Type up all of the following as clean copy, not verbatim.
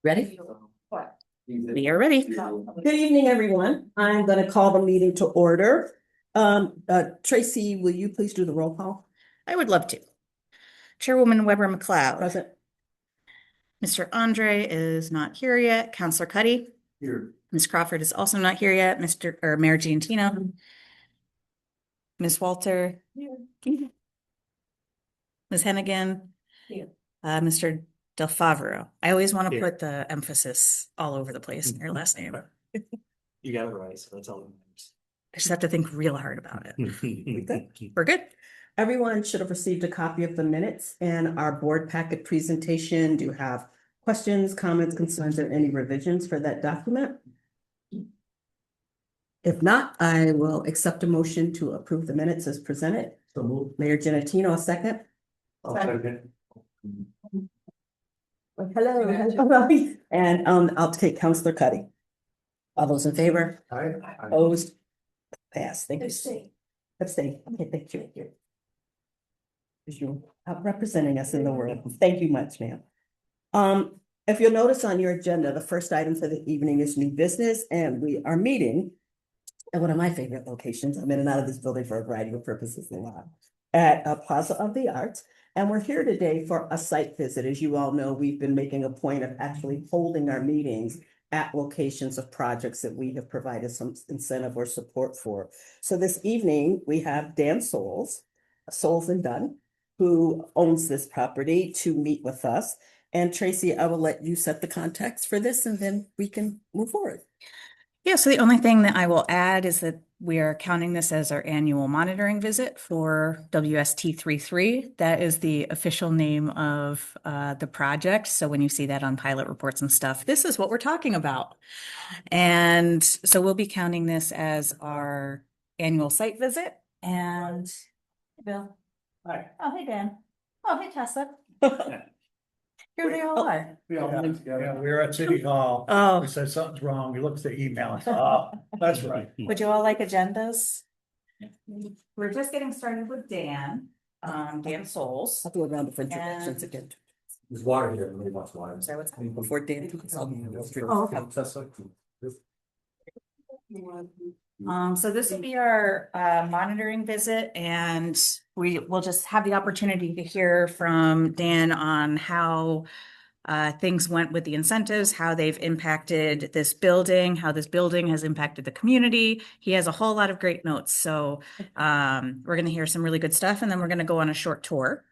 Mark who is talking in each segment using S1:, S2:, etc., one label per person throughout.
S1: Ready?
S2: What?
S1: We are ready.
S2: Good evening, everyone. I'm going to call the meeting to order. Tracy, will you please do the roll call?
S1: I would love to. Chairwoman Weber McLeod.
S2: Present.
S1: Mr. Andre is not here yet. Counselor Cuddy.
S3: Here.
S1: Ms. Crawford is also not here yet. Mayor Giantino. Ms. Walter. Ms. Hennigan.
S2: Here.
S1: Mr. Del Favaro. I always want to
S3: Here.
S1: put the emphasis all over the place in your last name.
S3: You got it right, so that's all that matters.
S1: I just have to think real hard about it.
S2: Good.
S1: We're good.
S2: Everyone should have received a copy of the minutes and our board packet presentation. Do you have questions, comments, concerns, or any revisions for that document? If not, I will accept a motion to approve the minutes as presented.
S3: So move.
S2: Mayor Giannatino, a second.
S3: I'll second.
S2: Hello. And I'll take Counselor Cuddy. All those in favor?
S3: Aye.
S2: Opposed? Pass. Thank you. Abstain. Okay, thank you. Because you're representing us in the world. Thank you much, ma'am. If you'll notice on your agenda, the first item for the evening is new business, and we are meeting at one of my favorite locations. I'm in and out of this building for a variety of purposes a lot, at Plaza of the Arts. And we're here today for a site visit. As you all know, we've been making a point of actually holding our meetings at locations of projects that we have provided some incentive or support for. So this evening, we have Dan Souls and Dunn, who owns this property, to meet with us. And Tracy, I will let you set the context for this and then we can move forward.
S1: Yeah, so the only thing that I will add is that we are counting this as our annual monitoring visit for WST33. That is the official name of the project. So when you see that on pilot reports and stuff, this is what we're talking about. And so we'll be counting this as our annual site visit. And Bill.
S3: Hi.
S1: Oh, hey, Dan. Oh, hey, Tessa. Here they all are.
S3: Yeah, we were at City Hall.
S1: Oh,
S3: We said something's wrong. We looked at the email and said, oh, that's right.
S1: would you all like agendas? We're just getting started with Dan, Dan Souls.
S2: I'll do a round of introductions again.
S3: There's water here. Nobody wants water.
S1: Sorry, what's happening?
S2: Before Dan takes on.
S1: Oh, okay. So this will be our monitoring visit, and we will just have the opportunity to hear from Dan on how things went with the incentives, how they've impacted this building, how this building has impacted the community. He has a whole lot of great notes. So we're going to hear some really good stuff, and then we're going to go on a short tour.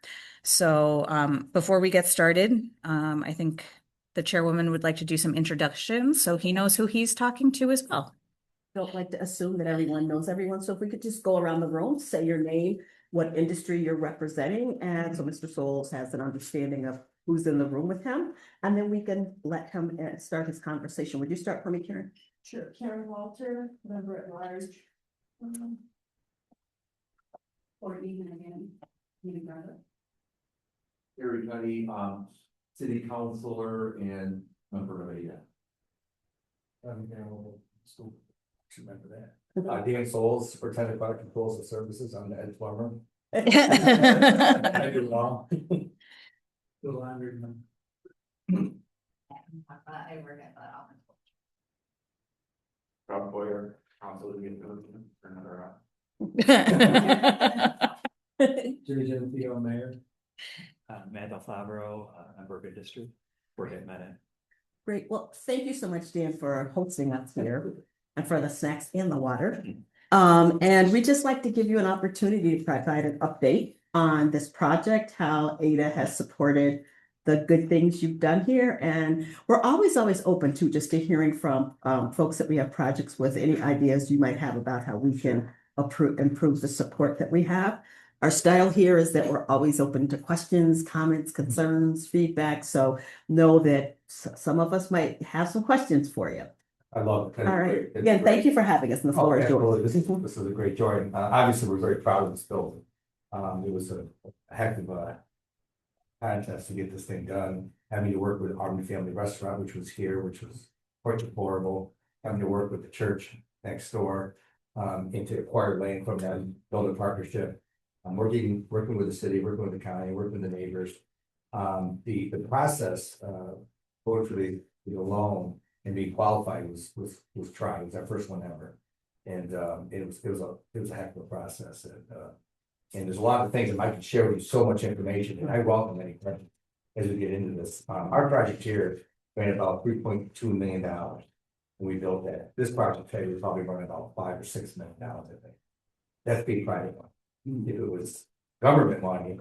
S1: So before we get started, I think the chairwoman would like to do some introductions so he knows who he's talking to as well.
S2: Don't like to assume that everyone knows everyone. So if we could just go around the room, say your name, what industry you're representing. And so Mr. Souls has an understanding of who's in the room with him. And then we can let him start his conversation. Would you start for me, Karen?
S4: Sure, Karen Walter, member at large. Or even again, even brother.
S5: Everybody, city councilor and member of ADA.
S3: Remember that.
S5: Dan Souls, Superintendent of Controls and Services, I'm the Ed Plumber.
S3: I do wrong. Little under.
S4: I work at that office.
S5: Rob Boyer, council to get for another.
S3: Judy Gentile, Mayor. Matt Del Favaro, member of industry. We're getting that in.
S2: Great. Well, thank you so much, Dan, for hosting us here and for the snacks and the water. And we just like to give you an opportunity to provide an update on this project, how Ada has supported the good things you've done here. And we're always open to just to hearing from folks that we have projects with, any ideas you might have about how we can improve the support that we have. Our style here is that we're always open to questions, comments, concerns, feedback. So know that some of us might have some questions for you.
S5: I love it.
S2: All right. Again, thank you for having us. And the floor is yours.
S5: This is a great joy. And obviously, we're very proud of this building. It was a heck of a contest to get this thing done. Having to work with Army Family Restaurant, which was here, which was quite deplorable. Having to work with the church next door, and to acquire land from them, build a partnership. Working with the city, working with the county, working with the neighbors. The process, going through the loan and be qualified was tried. It was our first one ever. And it was a heck of a process. And there's a lot of things that I could share with you, so much information, and I welcome any questions as we get into this. Our project here ran about $3.2 million when we built that. This project today was probably running about $5 or $6 million, I think. That's big private money. If it was government money,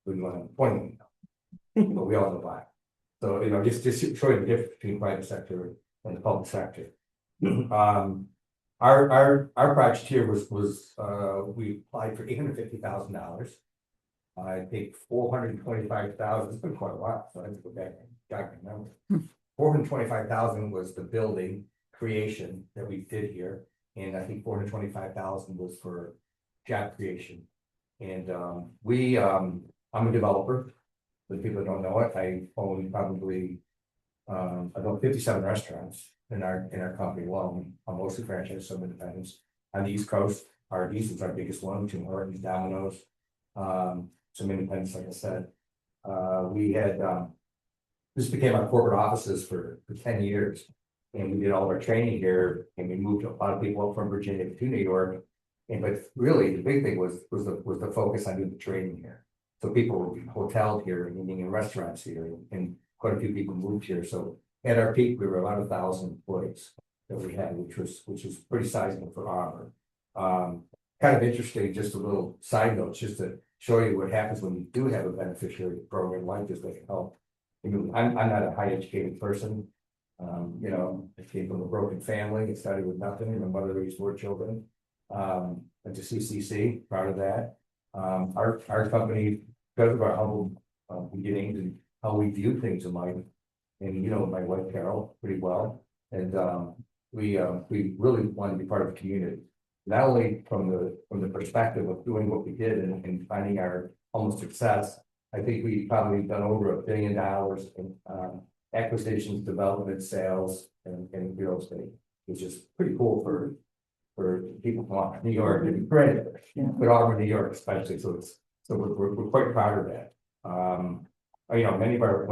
S5: we'd run $20 million. But we all know why. So, just showing the difference between private sector and the public sector. Our project here was we applied for $850,000. I think 425,000. It's been quite a while, so I have to go back and calculate the number. 425,000 was the building creation that we did here, and I think 425,000 was for job creation. And I'm a developer. For people that don't know it, I own probably I own 57 restaurants in our company alone. I'm mostly franchised, some independents. On the East Coast, Arby's is our biggest one, Tim Hortons, Domino's, some independents, like I said. We had this became our corporate offices for 10 years, and we did all of our training here, and we moved a lot of people up from Virginia to New York. But really, the big thing was the focus on doing the training here. So people were hoteled here, and eating in restaurants here, and quite a few people moved here. So at our peak, we were about 1,000 employees that we had, which was pretty sizable for Auburn. Kind of interesting, just a little side note, just to show you what happens when you do have a beneficiary program like this that can help. I'm not a high educated person. I came from a broken family. It started with nothing. My mother raised 4 children. Went to CCC, proud of that. Our company, because of our humble beginnings and how we view things in life, and my wife Carol pretty well, and we really want to be part of the community, not only from the perspective of doing what we did and finding our almost success. I think we probably done over $1 billion in acquisitions, development, sales, and real estate, which is pretty cool for people from New York and great, but Auburn, New York, especially. So we're quite proud of that. Many of our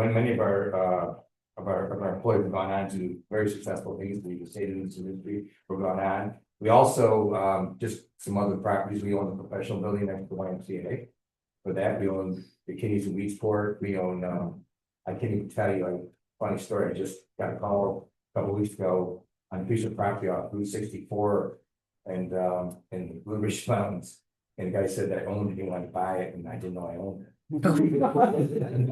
S5: employees have gone on to very successful things. We stayed in this industry. We're going on. We also just some other properties. We own a professional building next to YMCA. For that, we own the Kitties in Weedsport. We own. I can't even tell you a funny story. I just got a call a couple of weeks ago on a piece of property off Route 64 and in the Blue Ridge Mountains. And the guy said that I owned it, he wanted to buy it, and I didn't know I owned it.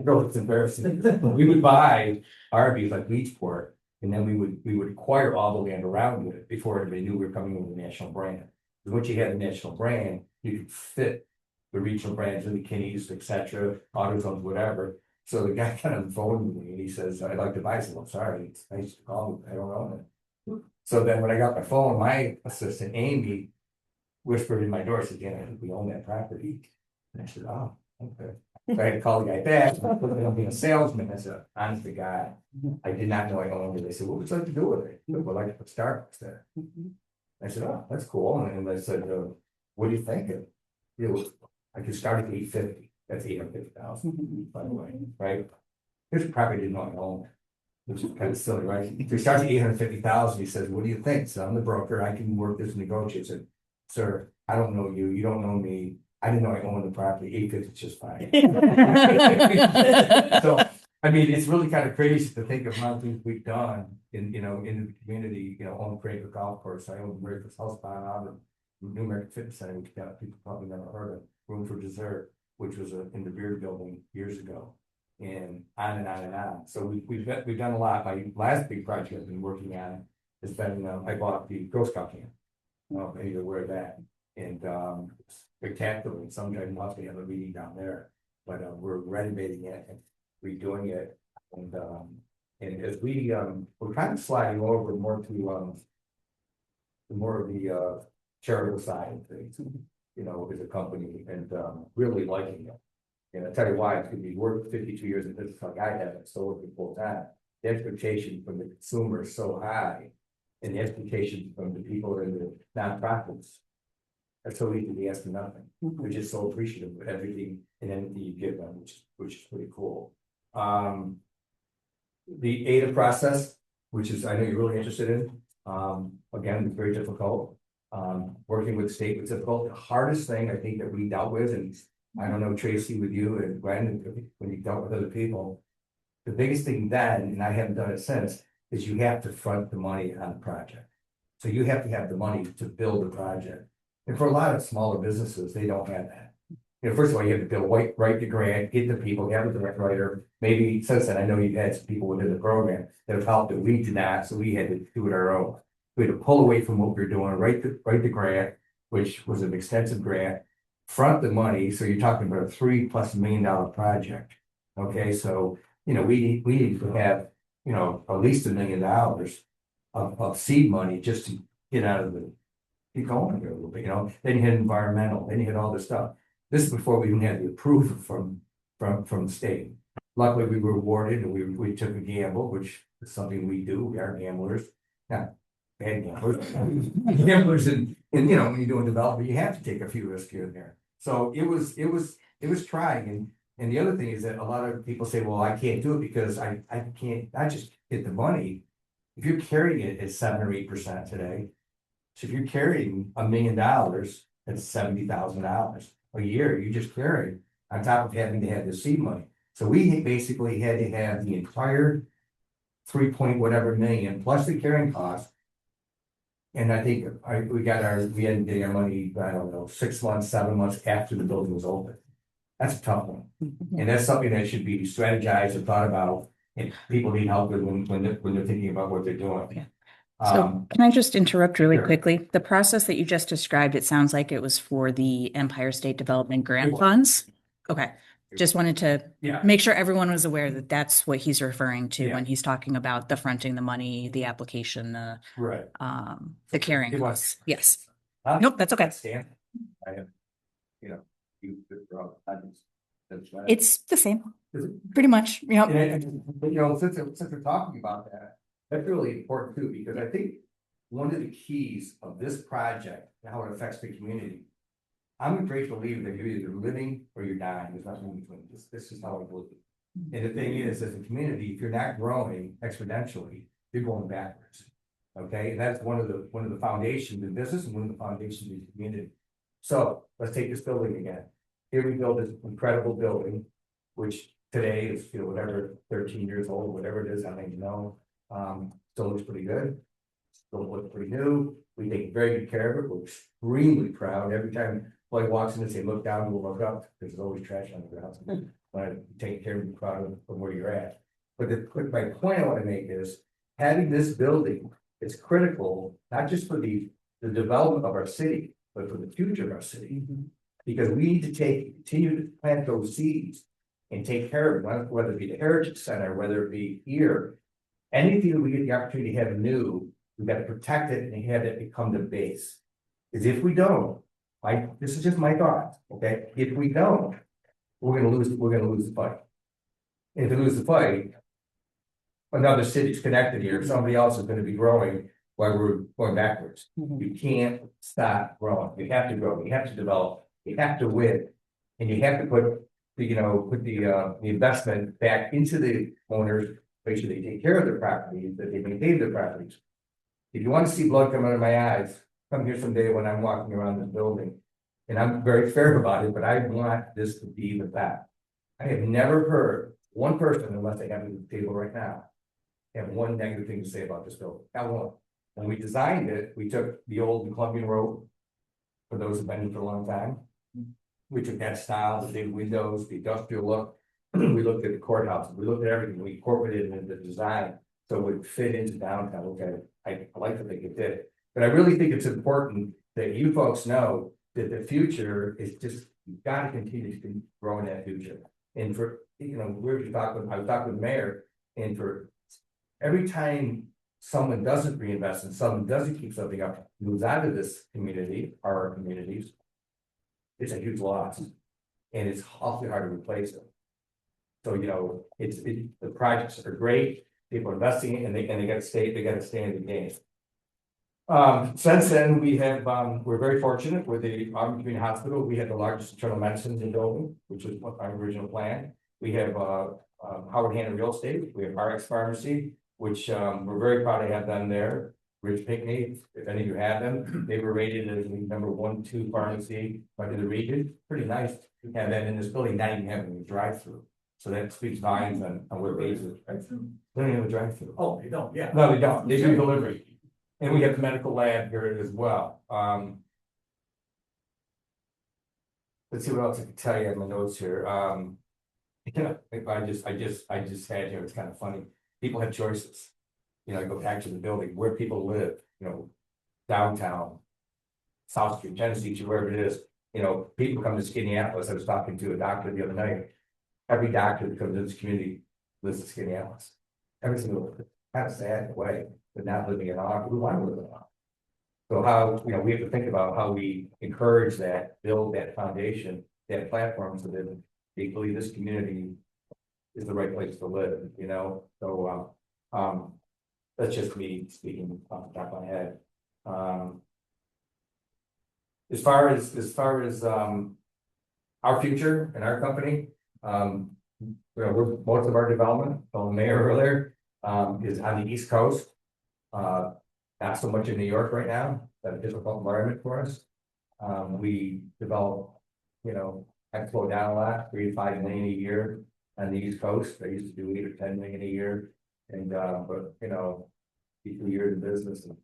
S5: No, it's embarrassing. We would buy Arby's like Beachport, and then we would acquire all the land around it before everybody knew we were coming with a national brand. Because once you had a national brand, you could fit the regional brands in the Kinney's, etc., AutoZones, whatever. So the guy kind of phoned me and he says, "I'd like to buy some." I'm sorry, it's nice to call me. I don't own it. So then when I got my phone, my assistant Amy whispered in my door, said, "Yeah, I think we own that property." And I said, "Oh, okay." So I had to call the guy back. I'm being a salesman. I said, "Honest to God, I did not know I owned it." They said, "What would you like to do with it?" "Well, I'd like to put Starbucks there." I said, "Oh, that's cool." And I said, "What do you think?" I could start at 850. That's 850,000, by the way, right? Here's a property I didn't know I owned, which is kind of silly, right? If he starts at 850,000, he says, "What do you think?" So I'm the broker. I can work this negotiate. I said, "Sir, I don't know you. You don't know me. I didn't know I owned the property. 850 is just fine." So, I mean, it's really kind of crazy to think of how things we've done in the community. Own Crater Golf Course. I own Breakfast House on New American Fitness Center, which people probably never heard of. Room for Dessert, which was in the beer building years ago, and on and on and on. So we've done a lot. My last big project I've been working on has been I bought the Girl Scout camp. Maybe you're aware of that, and spectacular. Sometime once we have a meeting down there, but we're renovating it and redoing it, and as we're kind of sliding over more to more of the charitable side of things. As a company, and really liking it. And I tell you why, it's going to be worked 52 years in business like I have, so working full time. The expectation from the consumer is so high, and the expectation from the people in the nonprofits are so easy to ask for nothing. We're just so appreciative of everything and anything you give them, which is pretty cool. the ADA process, which is, I know you're really interested in, again, it's very difficult. Working with the state was difficult. The hardest thing I think that we dealt with, and I don't know, Tracy, with you and Glenn, when you dealt with other people. The biggest thing then, and I haven't done it since, is you have to front the money on the project. So you have to have the money to build the project. And for a lot of smaller businesses, they don't have that. First of all, you have to build, write the grant, get the people, have a direct writer. Maybe since then, I know you've had some people within the program that have helped, but we did not, so we had to do it our own. We had to pull away from what we were doing, write the grant, which was an extensive grant, front the money, so you're talking about a $3+ million project. Okay, so, we need to have, at least $1 million of seed money just to get out of get going here a little bit, then you hit environmental, then you hit all this stuff. This is before we even had the approval from the state. Luckily, we were awarded and we took a gamble, which is something we do. We are gamblers, not bad gamblers. Gamblers and when you're doing development, you have to take a few risks here and there. So it was trying. And the other thing is that a lot of people say, well, I can't do it because I can't, I just get the money. If you're carrying it at 7 or 8% today, so if you're carrying $1 million, that's $70,000 a year. You just carry on top of having to have the seed money. So we basically had to have the entire 3 point whatever million plus the carrying cost. And I think we ended up getting our money, I don't know, 6 months, 7 months after the building was open. That's a tough one. And that's something that should be strategized and thought about. And people need help with when they're thinking about what they're doing.
S1: Yeah. So can I just interrupt really
S5: Sure.
S1: quickly? The process that you just described, it sounds like it was for the Empire State Development
S5: It
S1: Grant
S5: was.
S1: funds. Okay, just wanted to
S5: Yeah.
S1: make sure everyone was aware that that's what he's referring to
S5: Yeah.
S1: when he's talking about the fronting the money, the application,
S5: Right.
S1: the carrying
S5: It was.
S1: costs. Yes.
S5: Huh?
S1: Nope, that's okay.
S5: Stan, I have, you.
S1: It's the same,
S5: Is it?
S1: pretty much. Yep.
S5: And since we're talking about that, that's really important too, because I think one of the keys of this project and how it affects the community. I'm a great believer that you're either living or you're dying. There's nothing in between. This is how I believe. And the thing is, as a community, if you're not growing exponentially, you're going backwards. Okay, and that's one of the foundations in business and one of the foundations in the community. So let's take this building again. Here we build this incredible building, which today is, whatever, 13 years old, whatever it is, I don't even know. Still looks pretty good. Still looks pretty new. We take very good care of it. We're extremely proud. Every time Lloyd walks in and say, look down, we'll look up. There's always trash on the ground. But take care of the proud of where you're at. But my point I want to make is having this building is critical, not just for the development of our city, but for the future of our city. Because we need to continue to plant those seeds and take care of it, whether it be the Heritage Center, whether it be here. Anything that we get the opportunity to have new, we've got to protect it and have it become the base. Because if we don't, this is just my thought, okay? If we don't, we're gonna lose the fight. And if we lose the fight, another city's connected here, somebody else is gonna be growing while we're going backwards. You can't stop growing. You have to grow, you have to develop, you have to win. And you have to put the investment back into the owners, make sure they take care of their properties, that they maintain their properties. If you want to see blood come out of my eyes, come here someday when I'm walking around this building. And I'm very fair about it, but I want this to be the fact. I have never heard one person, unless they have it at the table right now, have one negative thing to say about this building. Not one. When we designed it, we took the old Columbian Road, for those who've been here for a long time. We took that style, the big windows, the industrial look. We looked at the courthouse, we looked at everything, we incorporated it into the design, so it would fit into downtown. Okay, I like to think it did. But I really think it's important that you folks know that the future is just, you've got to continue to grow in that future. And for, I was talking with the mayor, and for every time someone doesn't reinvest and someone doesn't keep something up, moves out of this community, our communities, it's a huge loss. And it's awfully hard to replace it. So, the projects are great, people are investing in, and they gotta stay in the game. Since then, we're very fortunate with the Auburn Community Hospital. We had the largest internal medicine building, which was our original plan. We have Howard Hanna Real Estate, we have RX Pharmacy, which, we're very proud to have them there. Rich Pickney, if any of you have them, they were rated as the number 1, 2 pharmacy in the region, pretty nice to have that in this building, not even having a drive-through. So that speaks volumes on what basis. They don't even have a drive-through.
S3: Oh, you don't, yeah.
S5: No, they don't, they do delivery. And we have the medical lab here as well, let's see what else I can tell you in my notes here, if I just had here, it's kind of funny, people have choices. You know, I go back to the building, where people live, you know, downtown, South Street, Genesee, wherever it is, you know, people come to Skinniapolis. I was talking to a doctor the other night. Every doctor that comes to this community lives in Skinniapolis. Every single one, kind of sad in a way, but not living in Auburn, we want to live in Auburn. So how, you know, we have to think about how we encourage that, build that foundation, that platform, so that they believe this community is the right place to live, you know, so, that's just me speaking off the top of my head. As far as our future and our company, you know, most of our development, told the mayor earlier, is on the East Coast. Not so much in New York right now, that's a difficult environment for us. We develop, you know, I slow down a lot, 3 to 5 million a year on the East Coast. I used to do 8 or 10 million a year. And, but, you know, 2 years in business and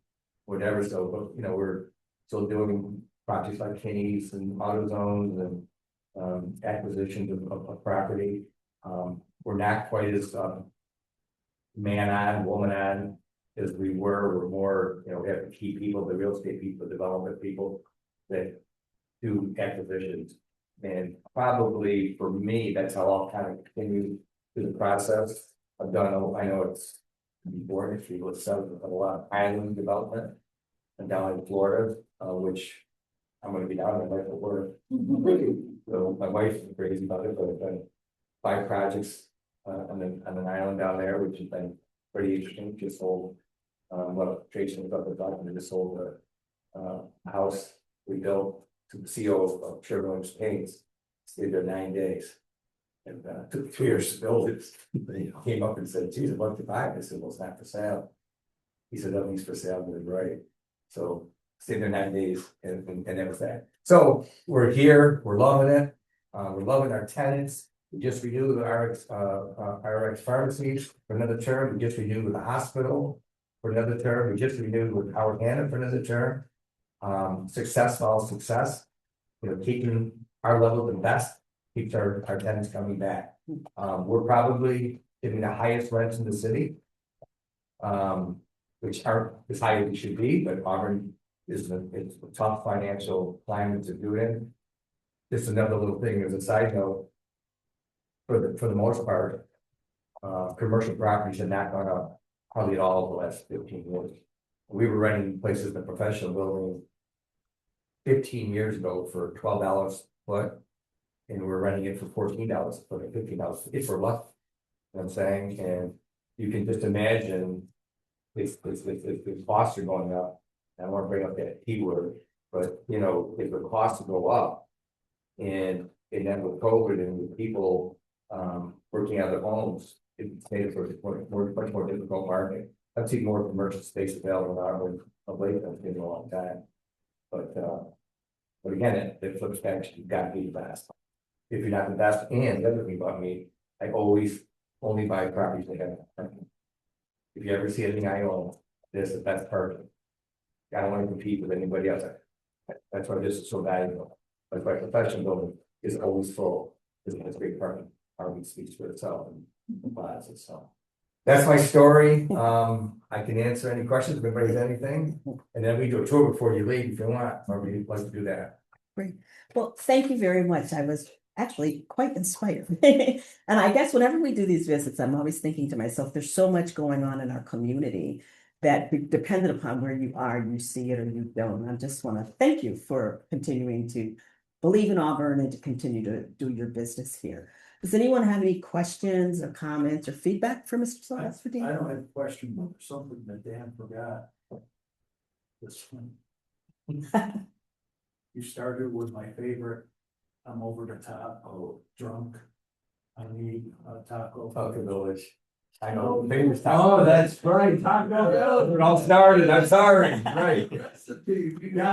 S5: whatever, so, but, you know, we're still doing projects like Kinney's and AutoZones and, acquisitions of property. We're not quite as, man on, woman on as we were. We're more, you know, we have the key people, the real estate people, development people that do acquisitions. And probably for me, that's how I'll kind of continue through the process. I've done, I know it's before, if you look at a lot of island development and down in Florida, which I'm gonna be down there for work. So my wife is crazy about it, but I've done 5 projects on an island down there, which has been pretty interesting. Just sold, well, Tracy was up the document, just sold a house we built to the CEO of Sherwin Paints. Stayed there 9 days. And took 3 years to build it. They came up and said, geez, I'd love to buy it. I said, well, it's not for sale. He said, nothing's for sale, but it's right. So stayed there 9 days and that was that. So we're here, we're loving it. We're loving our tenants. We just renewed RX Pharmacies for another term. We just renewed with the hospital for another term. We just renewed with Howard Hanna for another term. Success follows success. You know, keeping our level of the best keeps our tenants coming back. We're probably giving the highest rents in the city. Which aren't as high as we should be, but Auburn it's a tough financial climate to do it in. Just another little thing as a side note. For the most part, commercial properties have not gone up hardly at all the last 15 years. We were renting places in the professional building 15 years ago for $12 a foot, and we're renting it for $14 a foot or $15 if we're lucky. You know what I'm saying? And you can just imagine if costs are going up. I don't want to bring up that T word, but you know, if the costs go up, and then with COVID and with people working out of their homes, it's made it for a much more difficult market. I've seen more commercial space available in Auburn of late than it's been in a long time. But again, it flips back to you've got to be the best. If you're not the best, and the other thing about me, I always only buy properties that have parking. If you ever see anything I own, this the best parking. I don't want to compete with anybody else. That's why this is so valuable. That's why professional building is always full, because it has great parking. Parking speaks for itself and Plaza. So that's my story. I can answer any questions if anybody has anything, and then we do a tour before you leave if you want, or we'd like to do that.
S2: Great. Well, thank you very much. I was actually quite inspired. And I guess whenever we do these visits, I'm always thinking to myself, there's so much going on in our community that dependent upon where you are, you see it or you don't. I just want to thank you for continuing to believe in Auburn and to continue to do your business here. Does anyone have any questions or comments or feedback for Mr. Sylvester?
S3: I don't have a question, but there's something that Dan forgot. This one. You started with my favorite, I'm over the top, drunk. I need a taco.
S5: Taco Village. I
S2: Oh.
S5: know, famous taco.
S3: Oh, that's right, Taco Bell.
S5: It all started, I'm sorry, right.
S3: Yeah,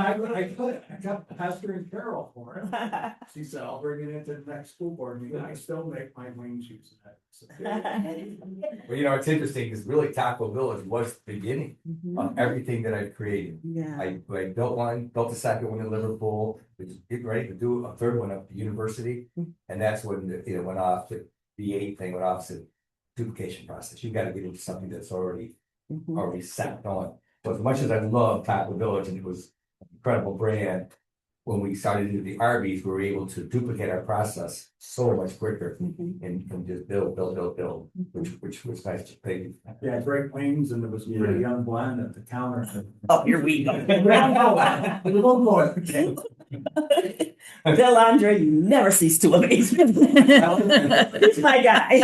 S3: I got Pastor and Carol for it. She said, I'll bring it into the next school board meeting. I still make my wings using that.
S5: Well, you know, it's interesting, because really Taco Village was the beginning
S2: Mhm.
S5: of everything that I created.
S2: Yeah.
S5: I built one, built the second one in Liverpool, was getting ready to do a third one at the university. And that's when it went off, the eight thing went off, to duplication process. You gotta get into something that's already
S2: Mhm.
S5: set going. So as much as I love Taco Village, and it was an incredible brand, when we started to do the Arby's, we were able to duplicate our process so much quicker
S2: Mhm.
S5: and just build, which was nice to pay.
S3: Yeah, great wings, and there was a pretty young blonde at the counter.
S2: Oh, here we go.
S3: We won't go it.
S2: Bill Andre, you never cease to amaze me. He's my guy.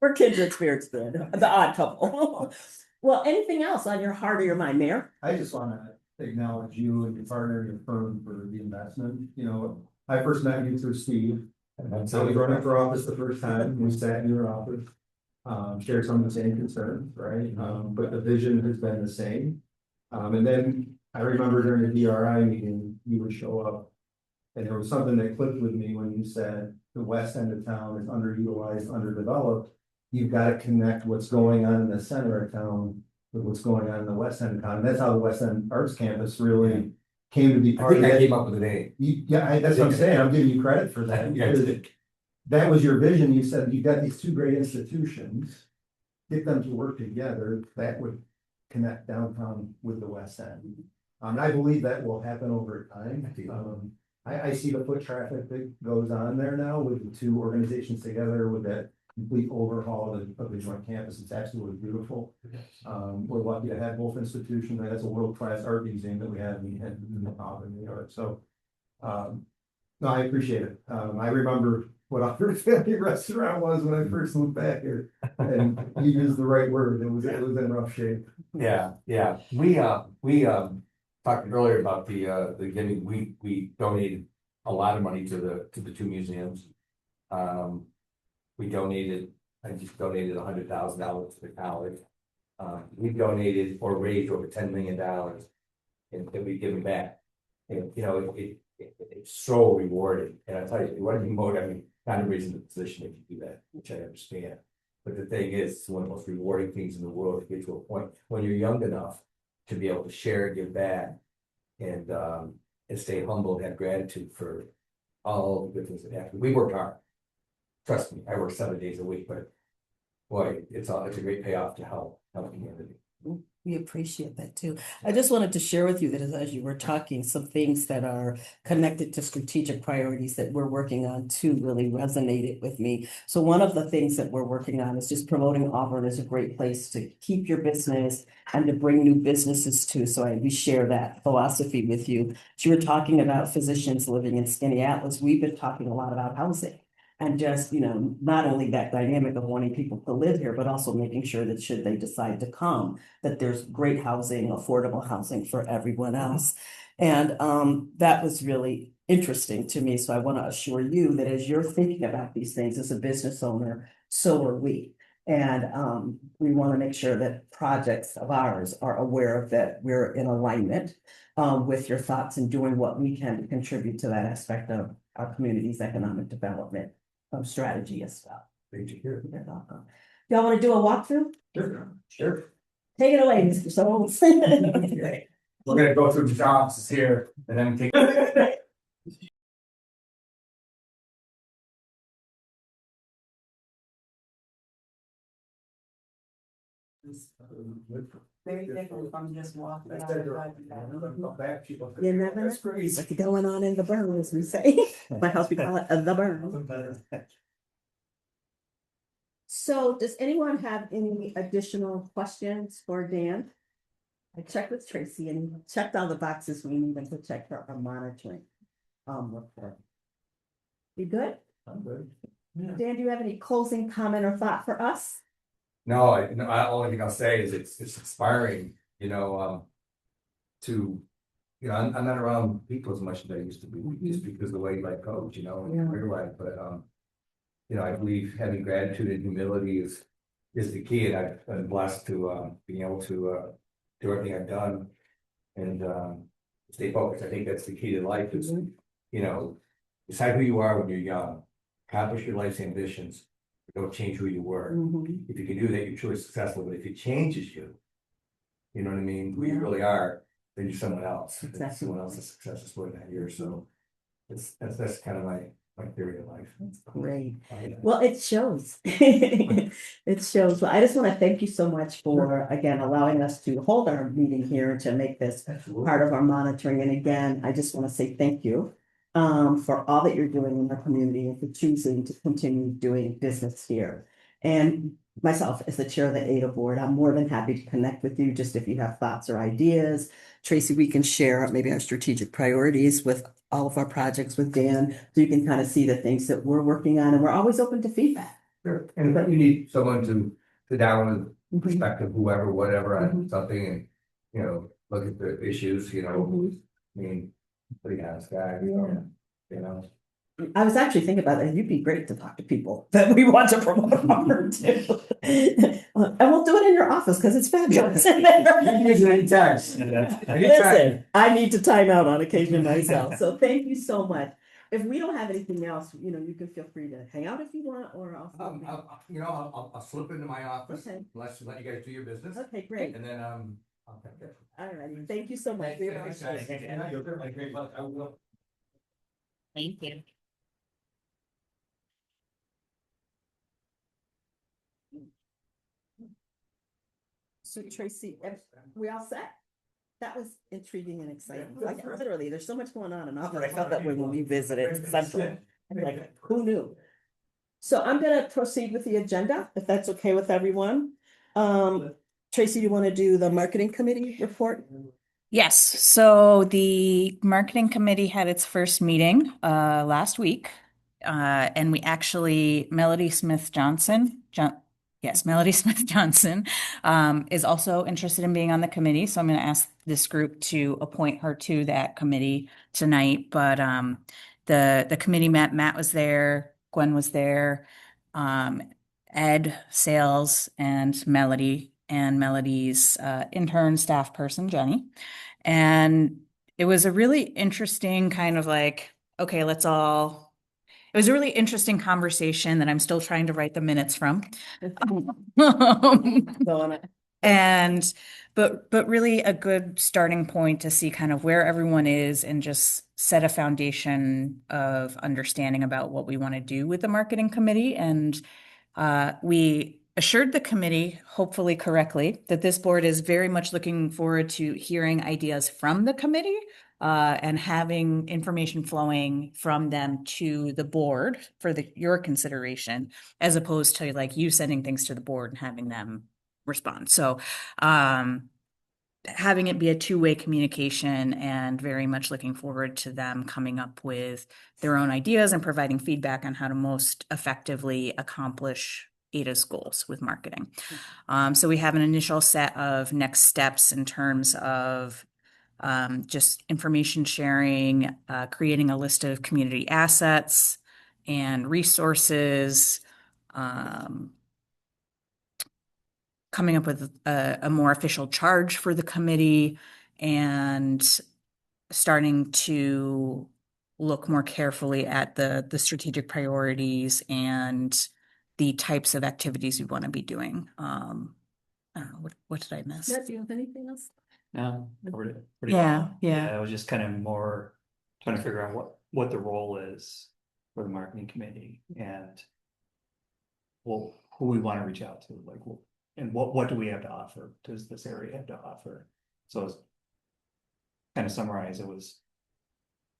S2: We're kindred spirits, then, the odd couple. Well, anything else on your heart or your mind, Mayor?
S6: I just wanna acknowledge you and your partner, your firm for the investment, you know, I first met you through Steve.
S5: And
S6: So
S5: so
S6: we were running for office the first time, we sat in your office. Shared some of the same concerns, right, but the vision has been the same. And then I remember during the DRI meeting, you would show up. And there was something that clicked with me when you said the west end of town is underutilized, underdeveloped. You've got to connect what's going on in the center of town with what's going on in the west end of town. And that's how the West End Arts Campus really came to be
S5: I
S6: part of
S5: think I
S6: that.
S5: came up with the name.
S6: That's what I'm saying. I'm giving you credit for that.
S5: Yeah,
S6: because that was your vision. You said you've got these two great institutions. Get them to work together. That would connect downtown with the West End. I believe that will happen over time. I see the foot traffic that goes on there now with the two organizations together with that complete overhaul of the joint campus. It's absolutely beautiful. We're lucky to have both institutions. That's a world-class art museum that we have in New York. So, no, I appreciate it. I remember what our family restaurant was when I first moved back here. And you used the right word. It was in rough shape.
S5: Yeah. We talked earlier about the giving, we donated a lot of money to the two museums. I just donated $100,000 to the college. We donated or raised over $10 million and that we've given back. And, you know, it's so rewarding. And I tell you, what do you motive? I mean, kind of raising the position if you do that, which I understand. But the thing is, it's one of the most rewarding things in the world to get to a point when you're young enough to be able to share, give back, and stay humble and have gratitude for all the good things that happen. We work hard. Trust me, I work 7 days a week, but boy, it's a great payoff to help the community.
S2: We appreciate that too. I just wanted to share with you that as you were talking, some things that are connected to strategic priorities that we're working on too really resonated with me. So one of the things that we're working on is just promoting Auburn as a great place to keep your business and to bring new businesses to. So we share that philosophy with you. As you were talking about physicians living in Skinny Atlas, we've been talking a lot about housing. And just, you know, not only that dynamic of wanting people to live here, but also making sure that should they decide to come, that there's great housing, affordable housing for everyone else. And that was really interesting to me. So I want to assure you that as you're thinking about these things as a business owner, so are we. And we want to make sure that projects of ours are aware of that we're in alignment with your thoughts and doing what we can to contribute to that aspect of our community's economic development strategy as well.
S5: Great to hear.
S2: You're welcome. Y'all want to do a walkthrough?
S5: Sure.
S2: Take it away, Mr. Souls.
S5: We're gonna go through the offices here and then take.
S1: Very different from just walking.
S2: You never know what's going on in the burn, as we say. My house, we call it the burn. So does anyone have any additional questions for Dan? I checked with Tracy and checked all the boxes we needed to check for our monitoring. Report. You good?
S5: I'm good.
S2: Dan, do you have any closing comment or thought for us?
S5: No, only thing I'll say is it's inspiring, you know, to, you know, I'm not around people as much as I used to be, just because of the way life goes, you know,
S2: Yeah.
S5: real life, but you know, I believe having gratitude and humility is the key, and I've been blessed to being able to do everything I've done and stay focused. I think that's the key to life is, you know, decide who you are when you're young, accomplish your life's ambitions, but don't change who you were.
S2: Mhm.
S5: If you can do that, you're truly successful. But if it changes you, you know what I mean, who you
S2: Yeah.
S5: really are, then you're someone else.
S2: Exactly.
S5: Someone else's success is what that year. So that's kind of my theory of life.
S2: That's great.
S5: Yeah.
S2: Well, it shows. It shows. Well, I just want to thank you so much for, again, allowing us to hold our meeting here to make this
S5: Absolutely.
S2: part of our monitoring. And again, I just want to say thank you for all that you're doing in the community and for choosing to continue doing business here. And myself, as the chair of the ADA board, I'm more than happy to connect with you just if you have thoughts or ideas. Tracy, we can share maybe our strategic priorities with all of our projects with Dan, so you can kind of see the things that we're working on, and we're always open to feedback.
S5: Sure. And then you need someone to sit down with
S2: Mhm.
S5: perspective, whoever, whatever, on
S2: Mhm.
S5: something and, you know, look at the issues, you know,
S2: Mhm.
S5: I mean, pretty honest guy,
S2: Yeah.
S5: you know.
S2: I was actually thinking about that. You'd be great to talk to people that we want to promote a farmer to. And we'll do it in your office because it's fabulous in there.
S5: You can use it anytime.
S2: Listen, I need to time out on occasion myself. So thank you so much. If we don't have anything else, you know, you can feel free to hang out if you want, or
S5: You know, I'll slip into my office,
S2: Okay.
S5: let you guys do your business,
S2: Okay, great.
S5: and then, I'll take care.
S2: All righty. Thank you so much. We appreciate it.
S5: You're very great, I will.
S1: Thank you.
S2: So Tracy, we all set? That was intriguing and exciting. Like literally, there's so much going on, and I felt that way when we visited Central. I'm like, who knew? So I'm gonna proceed with the agenda, if that's okay with everyone. Tracy, you want to do the marketing committee report?
S1: Yes, so the marketing committee had its first meeting last week. And we actually, Melody Smith Johnson, Melody Smith Johnson is also interested in being on the committee. So I'm going to ask this group to appoint her to that committee tonight. But the committee met, Matt was there, Gwen was there, Ed, Sales, and Melody's intern staff person, Jenny. And it was a really interesting kind of like, okay, it was a really interesting conversation that I'm still trying to write the minutes from. And but really a good starting point to see kind of where everyone is and just set a foundation of understanding about what we want to do with the marketing committee. And we assured the committee, hopefully correctly, that this board is very much looking forward to hearing ideas from the committee and having information flowing from them to the board for your consideration, as opposed to like you sending things to the board and having them respond. So having it be a two-way communication and very much looking forward to them coming up with their own ideas and providing feedback on how to most effectively accomplish ADA's goals with marketing. So we have an initial set of next steps in terms of just information sharing, creating a list of community assets and resources, coming up with a more official charge for the committee, and starting to look more carefully at the strategic priorities and the types of activities we want to be doing. I don't know, what did I miss?
S2: Matt, do you have anything else?
S7: No, covered it pretty
S1: Yeah,
S7: well.
S1: yeah.
S7: I was just kind of more trying to figure out what the role is for the marketing committee and well, who we want to reach out to, like, and what do we have to offer? Does this area have to offer? So it's kind of summarize, it was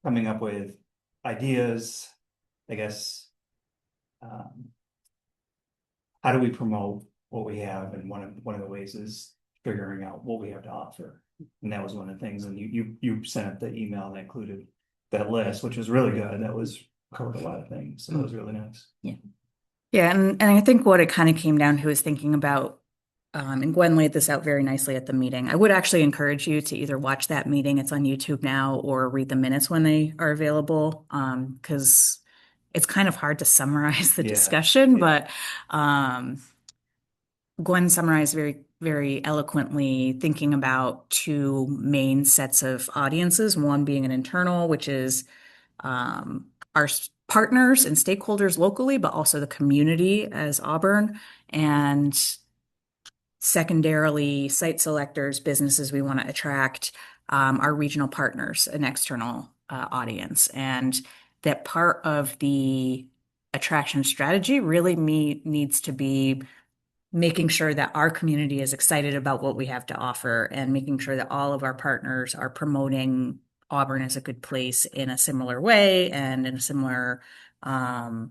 S7: coming up with ideas, I guess. How do we promote what we have? And one of the ways is figuring out what we have to offer. And that was one of the things. And you sent the email that included that list, which was really good. That was covered a lot of things. So it was really nice.
S1: Yeah. Yeah, and I think what it kind of came down to is thinking about, and Gwen laid this out very nicely at the meeting. I would actually encourage you to either watch that meeting, it's on YouTube now, or read the minutes when they are available. Because it's kind of hard to summarize the
S7: Yeah,
S1: discussion,
S7: yeah.
S1: but Gwen summarized very, very eloquently, thinking about two main sets of audiences, one being an internal, which is our partners and stakeholders locally, but also the community as Auburn, and secondarily, site selectors, businesses we want to attract, our regional partners, an external audience. And that part of the attraction strategy really needs to be making sure that our community is excited about what we have to offer and making sure that all of our partners are promoting Auburn as a good place in a similar way and in a similar, that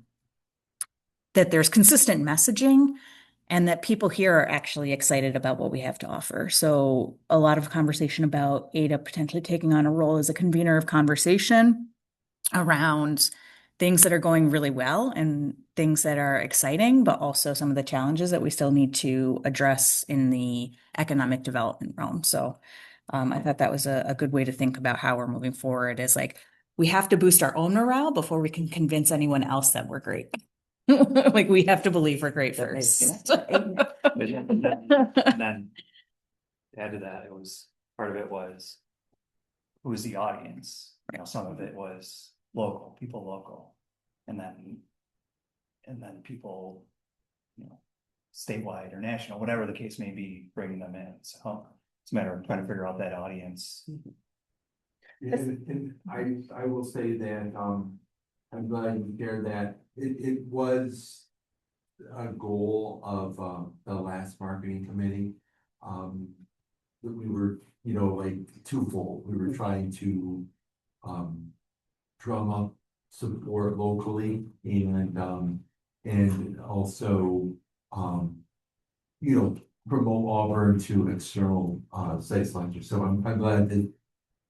S1: there's consistent messaging and that people here are actually excited about what we have to offer. So a lot of conversation about Ada potentially taking on a role as a convener of conversation around things that are going really well and things that are exciting, but also some of the challenges that we still need to address in the economic development realm. So I thought that was a good way to think about how we're moving forward is like, we have to boost our own morale before we can convince anyone else that we're great. Like we have to believe we're great
S2: That makes
S1: first.
S2: sense.
S7: And then to add to that, it was, part of it was, who was the audience? You know, some of it was local, people local. And then people, you know, statewide or national, whatever the case may be, bringing them in. So it's a matter of trying to figure out that audience.
S8: And I will say that, I'm glad you shared that. It was a goal of, the last marketing committee. That we were, you know, like twofold. We were trying to, drum up support locally and also, you know, promote Auburn to external, site selectors. So I'm glad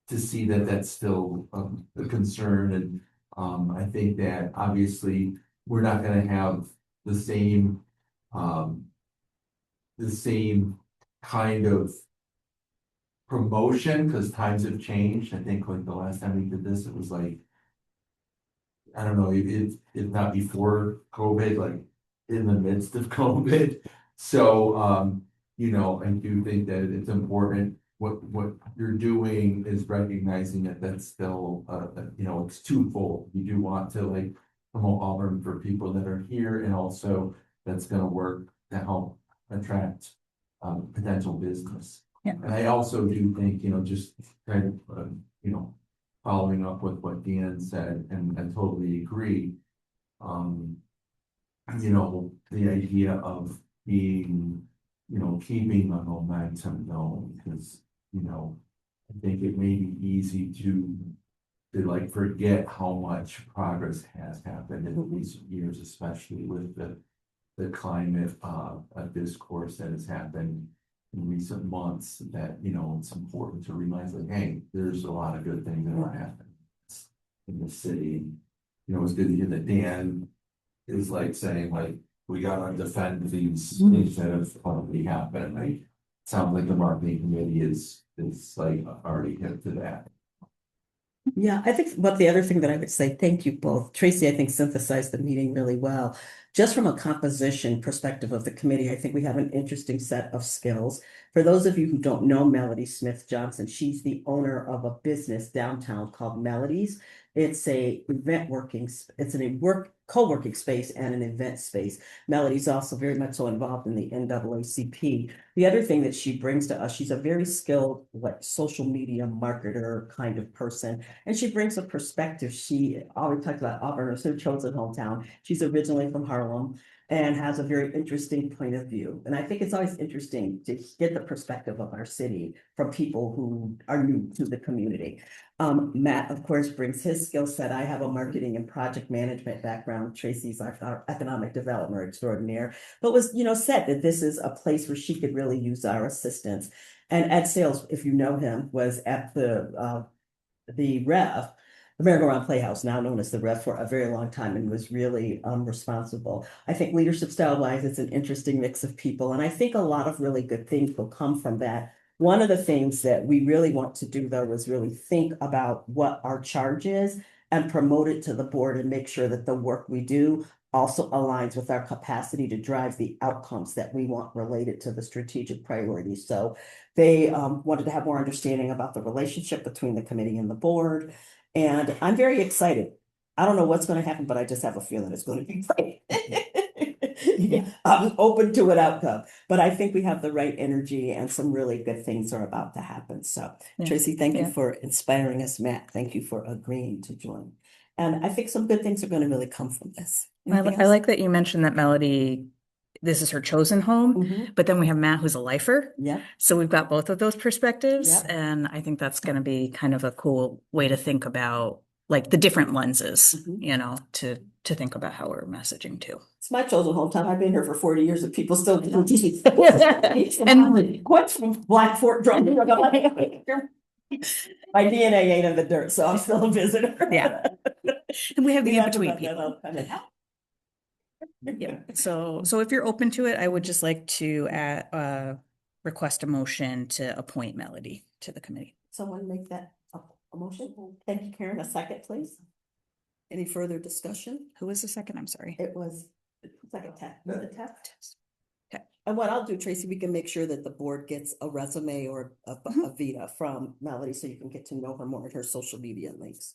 S8: to see that that's still, a concern. And I think that obviously we're not gonna have the same, kind of promotion, because times have changed. I think like the last time we did this, it was like, I don't know, if not before COVID, like in the midst of COVID. So, you know, I do think that it's important, what you're doing is recognizing that that's still, you know, it's twofold. You do want to like promote Auburn for people that are here, and also that's gonna work to help attract, potential business.
S1: Yeah.
S8: And I also do think, you know, just kind of, you know, following up with what Dan said, and I totally agree. You know, the idea of being, you know, keeping the momentum going, because, you know, I think it may be easy to like forget how much progress has happened in recent years, especially with the climate, discourse that has happened in recent months, that, you know, it's important to realize like, hey, there's a lot of good things that are happening in the city. You know, it's good to hear that Dan is like saying like, we gotta defend these things that have already happened. Like, sounds like the marketing committee is like already hip to that.
S2: Yeah, I think, but the other thing that I would say, thank you both. Tracy, I think, synthesized the meeting really well. Just from a composition perspective of the committee, I think we have an interesting set of skills. For those of you who don't know Melody Smith Johnson, she's the owner of a business downtown called Melodies. It's a it's a co-working space and an event space. Melody's also very much so involved in the NAACP. The other thing that she brings to us, she's a very skilled, like, social media marketer kind of person. And she brings a perspective. She always talks about Auburn as her chosen hometown. She's originally from Harlem and has a very interesting point of view. And I think it's always interesting to get the perspective of our city from people who are new to the community. Matt, of course, brings his skill set. I have a marketing and project management background. Tracy's our economic development extraordinaire, but was, you know, said that this is a place where she could really use our assistance. And Ed Sales, if you know him, was at the Rev, the Merry-Go-Round Playhouse, now known as the Rev, for a very long time, and was really responsible. I think leadership style wise, it's an interesting mix of people. And I think a lot of really good things will come from that. One of the things that we really want to do, though, is really think about what our charge is and promote it to the board and make sure that the work we do also aligns with our capacity to drive the outcomes that we want related to the strategic priorities. So they wanted to have more understanding about the relationship between the committee and the board. And I'm very excited. I don't know what's going to happen, but I just have a feeling it's going to be great. Yeah, I'm open to an outcome, but I think we have the right energy and some really good things are about to happen. So
S1: Yeah.
S2: Tracy, thank you
S1: Yeah.
S2: for inspiring us. Matt, thank you for agreeing to join. And I think some good things are going to really come from this. Anything
S1: I
S2: else?
S1: like that you mentioned that Melody, this is her chosen home,
S2: Mhm.
S1: but then we have Matt who's a lifer.
S2: Yeah,
S1: So we've got both of those perspectives,
S2: Yeah.
S1: and I think that's going to be kind of a cool way to think about like the different lenses,
S2: Mhm.
S1: you know, to think about how we're messaging too.
S2: it's my chosen hometown. I've been here for 40 years and people still do.
S1: And-
S2: What's from Black Fort Drum? My DNA ain't in the dirt, so I'm still a visitor.
S1: Yeah. And we have the
S2: We laugh
S1: in-between
S2: about that
S1: people.
S2: all the time.
S1: Yeah, so if you're open to it, I would just like to request a motion to appoint Melody to the committee.
S2: Someone make that a motion? Thank you, Karen. A second, please. Any further discussion?
S1: Who was the second? I'm sorry.
S2: It was like a test. Was it a test?
S1: Okay.
S2: And what I'll do, Tracy, we can make sure that the board gets a resume or a vita from Melody so you can get to know her more at her social media links.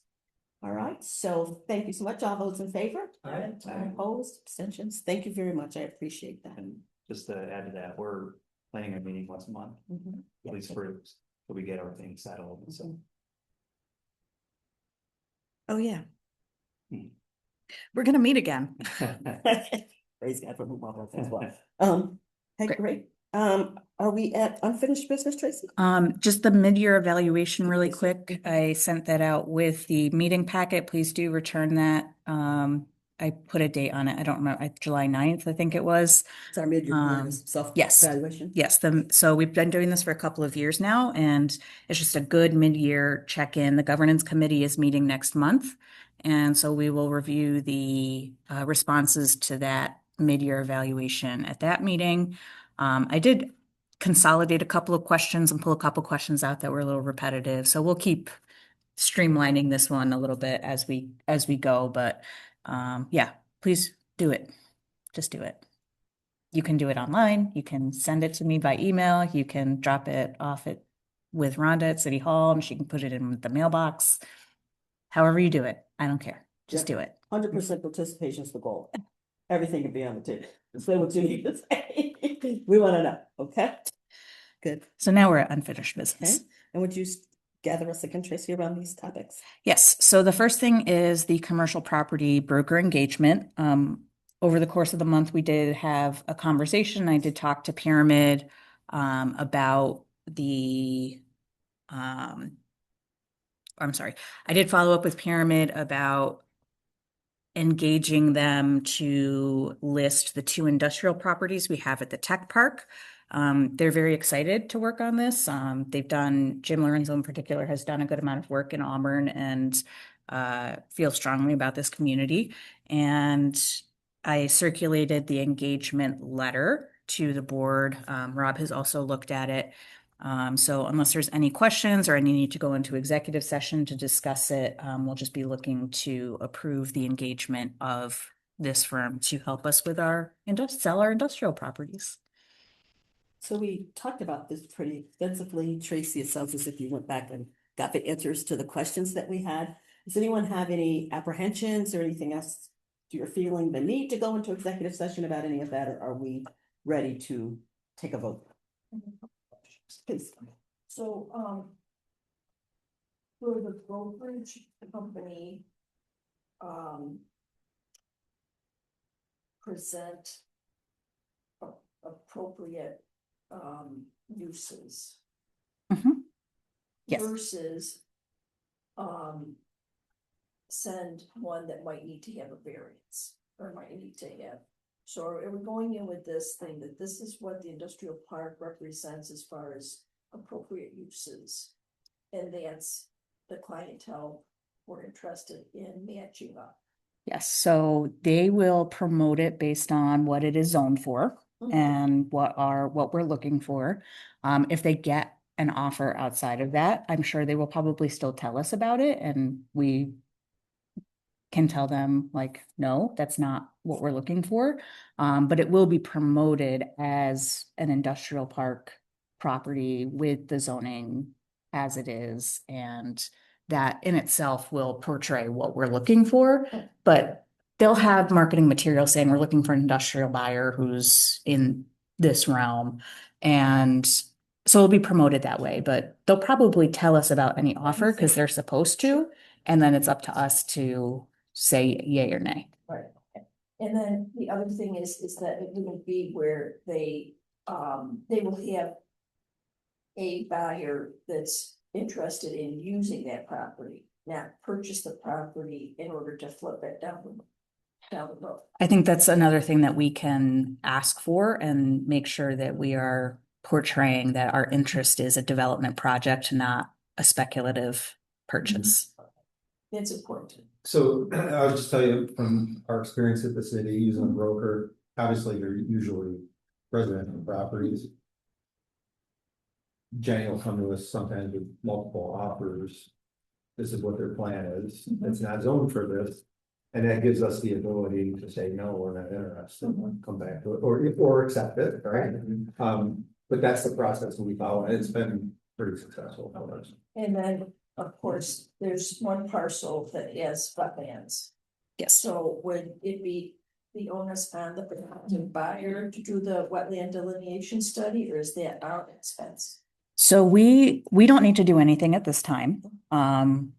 S2: All right, so thank you so much. All those in favor?
S3: Aye.
S2: Opposed, abstentions? Thank you very much. I appreciate that.
S7: And just to add to that, we're planning a meeting once a month,
S2: Mhm.
S7: at least for, so we get everything settled, so.
S1: Oh, yeah.
S7: Hmm.
S1: We're gonna meet again.
S2: Praise God for whom all blessings as well. Hey,
S1: Great.
S2: great. Are we at unfinished business, Tracy?
S1: Just the mid-year evaluation really quick. I sent that out with the meeting packet. Please do return that. I put a date on it. I don't remember, July 9th, I think it was.
S2: It's our mid-year
S1: Yes.
S2: self-evaluation.
S1: Yes, so we've been doing this for a couple of years now, and it's just a good mid-year check-in. The governance committee is meeting next month, and so we will review the responses to that mid-year evaluation at that meeting. I did consolidate a couple of questions and pull a couple questions out that were a little repetitive, so we'll keep streamlining this one a little bit as we go, but yeah, please do it. Just do it. You can do it online. You can send it to me by email. You can drop it off with Rhonda at City Hall and she can put it in the mailbox. However you do it, I don't care. Just do it.
S2: 100% participation is the goal. Everything can be on the table. Say what you need to say. We want to know, okay? Good.
S1: So now we're at unfinished business.
S2: Okay. And would you gather us again, Tracy, around these topics?
S1: Yes. So the first thing is the commercial property broker engagement. Over the course of the month, we did have a conversation. I did talk to Pyramid about the I'm sorry. I did follow up with Pyramid about engaging them to list the 2 industrial properties we have at the tech park. They're very excited to work on this. Jim Lorenzo in particular has done a good amount of work in Auburn and feel strongly about this community. And I circulated the engagement letter to the board. Rob has also looked at it. So unless there's any questions or any need to go into executive session to discuss it, we'll just be looking to approve the engagement of this firm to help us with sell our industrial properties.
S2: So we talked about this pretty extensively. Tracy, it sounds as if you went back and got the answers to the questions that we had. Does anyone have any apprehensions or anything else? You're feeling the need to go into executive session about any of that, or are we ready to take a vote? Please.
S9: So, for the brokerage company, present appropriate, uses.
S1: Mhm. Yes.
S9: Versus, send one that might need to have a variance, or might need to have. So are we going in with this thing that this is what the industrial park represents as far as appropriate uses? And that's the clientele we're interested in matching up.
S1: Yes, so they will promote it based on what it is zoned for and what we're looking for. If they get an offer outside of that, I'm sure they will probably still tell us about it and we can tell them like, no, that's not what we're looking for. But it will be promoted as an industrial park property with the zoning as it is. And that in itself will portray what we're looking for, but they'll have marketing material saying we're looking for an industrial buyer who's in this realm. And so it'll be promoted that way, but they'll probably tell us about any offer because they're supposed to. And then it's up to us to say yay or nay.
S9: Right. And then the other thing is that it wouldn't be where they will have a buyer that's interested in using that property, not purchase the property in order to flip it down the road.
S1: I think that's another thing that we can ask for and make sure that we are portraying that our interest is a development project, not a speculative purchase.
S9: It's important.
S6: So I'll just tell you from our experience at the city using a broker, obviously they're usually residential properties. Jenny will come to us sometimes with multiple offers. This is what their plan is. It's not zoned for this. And that gives us the ability to say, no, we're not interested, come back to it, or accept it, right? But that's the process that we follow, and it's been pretty successful for us.
S9: And then, of course, there's one parcel that has wetlands.
S1: Yes.
S9: So would it be the onus on the prospective buyer to do the wetland delineation study, or is that our expense?
S1: So we don't need to do anything at this time.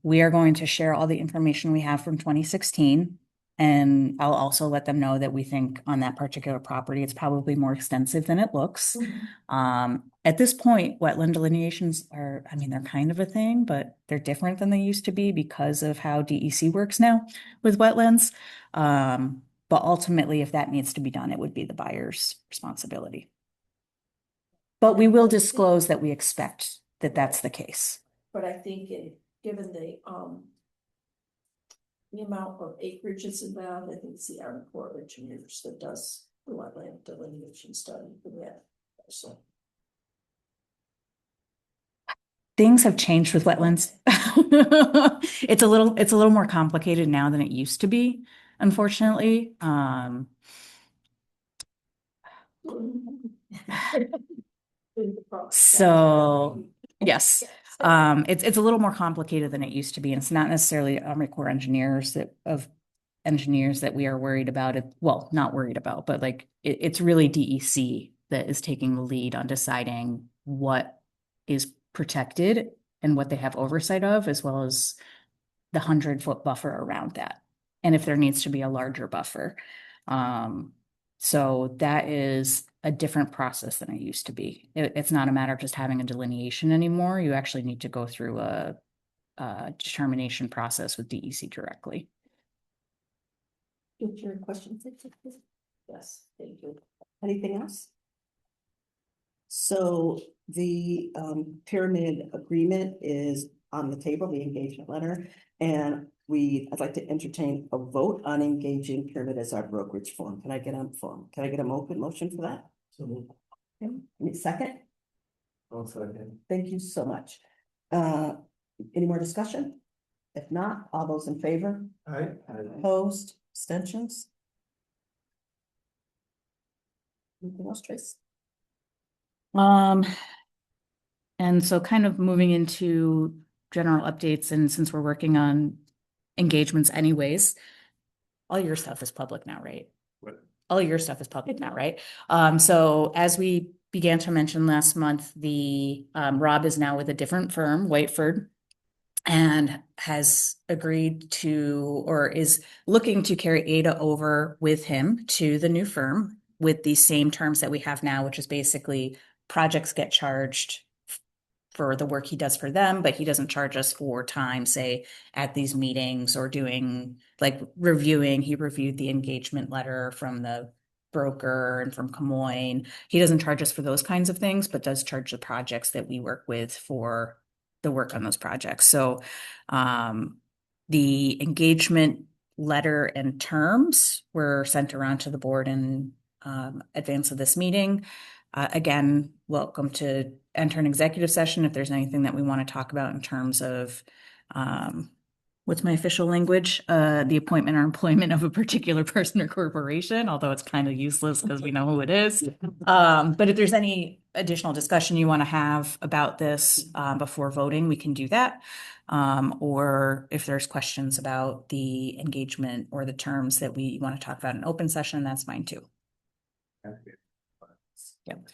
S1: We are going to share all the information we have from 2016. And I'll also let them know that we think on that particular property, it's probably more extensive than it looks. At this point, wetland delineations are, I mean, they're kind of a thing, but they're different than they used to be because of how DEC works now with wetlands. But ultimately, if that needs to be done, it would be the buyer's responsibility. But we will disclose that we expect that that's the case.
S9: But I think given the amount of acreage that's involved, I think it's the Army Corps of Engineers that does the wetland delineation study for that. So
S1: Things have changed with wetlands. It's a little more complicated now than it used to be, unfortunately. So yes, it's a little more complicated than it used to be, and it's not necessarily Army Corps engineers that we are worried about it. Well, not worried about, but like it's really DEC that is taking the lead on deciding what is protected and what they have oversight of, as well as the 100-foot buffer around that, and if there needs to be a larger buffer. So that is a different process than it used to be. It's not a matter of just having a delineation anymore. You actually need to go through a determination process with DEC directly.
S2: Get your questions?
S9: yes, thank you.
S2: Anything else? So the pyramid agreement is on the table, the engagement letter, and I'd like to entertain a vote on engaging Pyramid as our brokerage firm. Can I get a motion for that?
S6: So
S2: Okay. Any second?
S6: I'll second.
S2: Thank you so much. Any more discussion? If not, all those in favor? Opposed, abstentions? Anything else, Trace?
S1: And so kind of moving into general updates, and since we're working on engagements anyways, all your stuff is public now, right?
S7: What?
S1: All your stuff is public now, right? So as we began to mention last month, the Rob is now with a different firm, Whiteford, and has agreed to, or is looking to carry Ada over with him to the new firm with the same terms that we have now, which is basically projects get charged for the work he does for them, but he doesn't charge us for time, say, at these meetings or doing like reviewing. He reviewed the engagement letter from the broker and from Camoin. He doesn't charge us for those kinds of things, but does charge the projects that we work with for the work on those projects. So the engagement letter and terms were sent around to the board in advance of this meeting. Again, welcome to enter an executive session if there's anything that we want to talk about in terms of what's my official language? The appointment or employment of a particular person or corporation, although it's kind of useless because we know who it is. But if there's any additional discussion you want to have about this, before voting, we can do that. Or if there's questions about the engagement or the terms that we want to talk about in open session, that's fine too. Yep.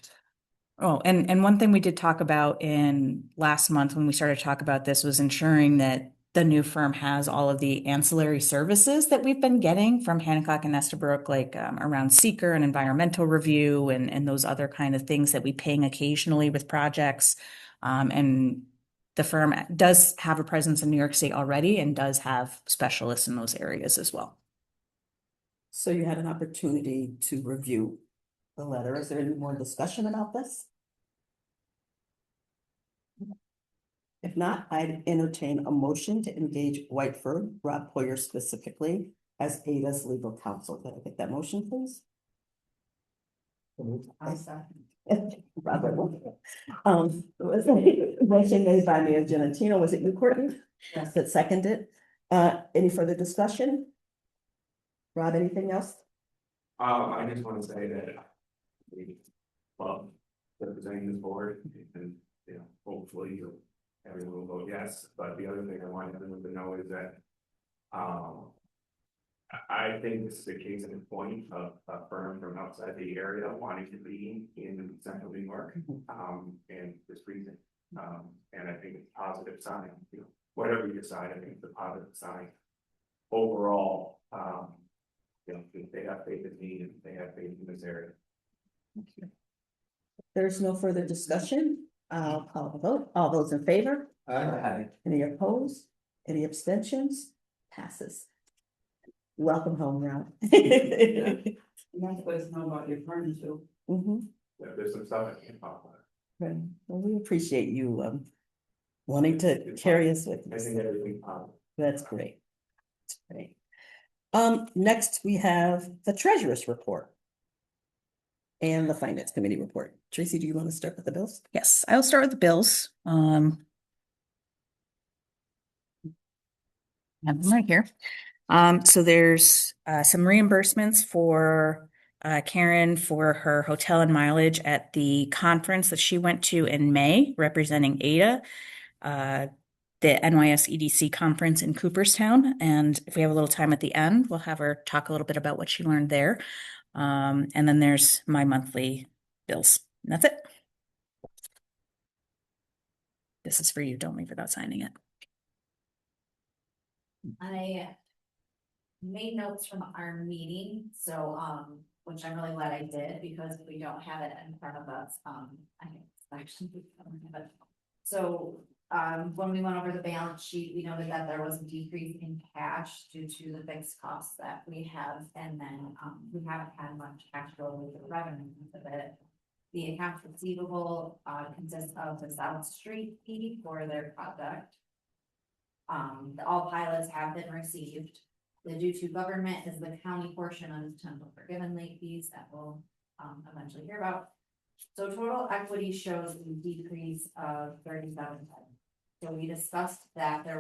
S1: Oh, and one thing we did talk about in last month when we started to talk about this was ensuring that the new firm has all of the ancillary services that we've been getting from Hancock and Estabrook, like around seeker and environmental review and those other kind of things that we ping occasionally with projects. And the firm does have a presence in New York State already and does have specialists in those areas as well.
S2: So you had an opportunity to review the letter. Is there any more discussion about this? If not, I'd entertain a motion to engage Whiteford, Rob Poyer specifically, as Ada's legal counsel. Can I get that motion, please? Robert. Was a motion made by Mayor Genatino. Was it you, Courtney? Yes. That seconded. Any further discussion? Rob, anything else?
S5: I just want to say that we love representing this board and, you know, hopefully everyone will vote yes. But the other thing I want everyone to know is that, I think this is a case in point of a firm from outside the area wanting to be in central New York, and this reason. And I think it's a positive sign, you know, whatever you decide, I think it's a positive sign. Overall, you know, they have faith in me and they have faith in this area.
S2: There's no further discussion. I'll call the vote. All those in favor?
S8: Aye.
S2: Any opposed? Any abstentions? Passes. Welcome home, Rob.
S4: Nice place to know about your firm too.
S2: Mhm.
S5: Yeah, there's some stuff I can't talk about.
S2: Right. Well, we appreciate you wanting to carry us with
S5: I
S2: us.
S5: think everything positive.
S2: That's great. That's great. Next we have the treasurer's report and the finance committee report. Tracy, do you want to start with the bills?
S1: Yes, I'll start with the bills. I have them right here. So there's some reimbursements for Karen for her hotel and mileage at the conference that she went to in May, representing Ada, the NYS EDC conference in Cooperstown. And if we have a little time at the end, we'll have her talk a little bit about what she learned there. And then there's my monthly bills. And that's it. This is for you. Don't leave without signing it.
S10: I made notes from our meeting, so, which I'm really glad I did, because we don't have it in front of us, I think it's actually. So, when we went over the balance sheet, we noted that there was a decrease in cash due to the fixed costs that we have, and then, we haven't had much actual with the revenue of it. The accounts receivable, consists of the South Street fee for their project. All pilots have been received. The due to government is the county portion of the potential forgiven late fees that we'll eventually hear about. So total equity shows a decrease of 37. So we discussed that there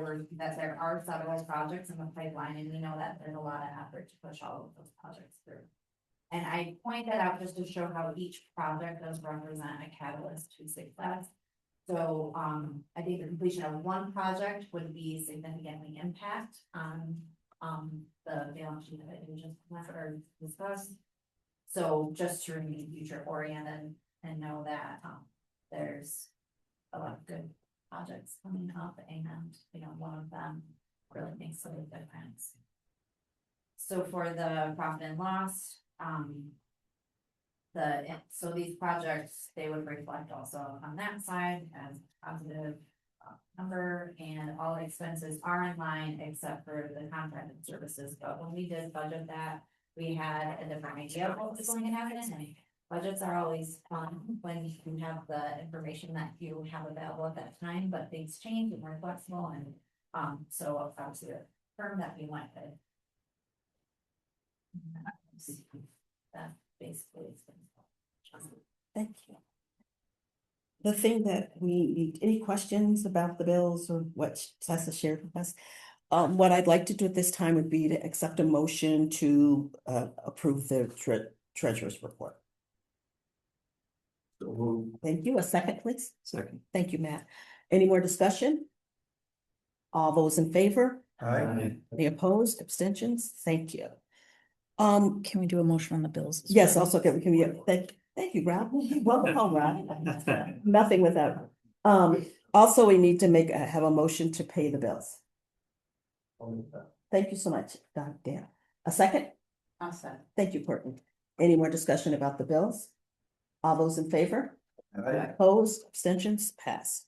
S10: are several projects in the pipeline, and we know that there's a lot of effort to push all of those projects through. And I point that out just to show how each project does represent a catalyst to success. So, I think the completion of one project would be significantly impact on, the balance sheet that we just discussed. So just to remain future oriented and know that, there's a lot of good projects coming up, and, you know, one of them really makes a big difference. So for the profit and loss, so these projects, they would reflect also on that side as positive number, and all expenses are in line except for the contracted services. But when we did budget that, we had a different idea of what was going to happen, and budgets are always fun when you have the information that you have available at that time, but things change and we're flexible, and so obviously the firm that we went with. That basically is.
S2: Thank you. The thing that we need, any questions about the bills or what Tessa shared with us? What I'd like to do at this time would be to accept a motion to approve the treasurer's report. Thank you. A second, please.
S7: Second.
S2: Thank you, Matt. Any more discussion? All those in favor? Any opposed, abstentions? Thank you.
S1: Can we do a motion on the bills? as
S2: Yes,
S1: well?
S2: also, can we, thank you, Rob. Welcome home, Rob. Nothing without. Also, we need to have a motion to pay the bills. Thank you so much, Dan. A second?
S1: Awesome.
S2: Thank you, Courtney. Any more discussion about the bills? All those in favor? Opposed, abstentions, pass.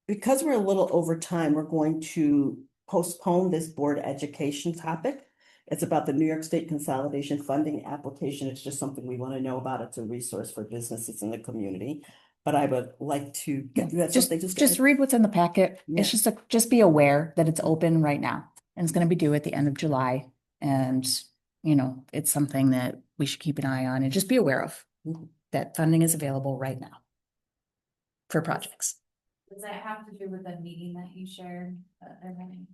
S2: Because we're a little over time, we're going to postpone this board education topic. It's about the New York State Consolidation Funding application. It's just something we want to know about. It's a resource for businesses in the community. But I would like to get that.
S1: Just read what's in the packet.
S2: Yeah.
S1: It's just be aware that it's open right now and it's going to be due at the end of July. And, you know, it's something that we should keep an eye on and just be aware of that funding is available right now for projects.
S10: Does that have to do with the meeting that you shared, that they're having?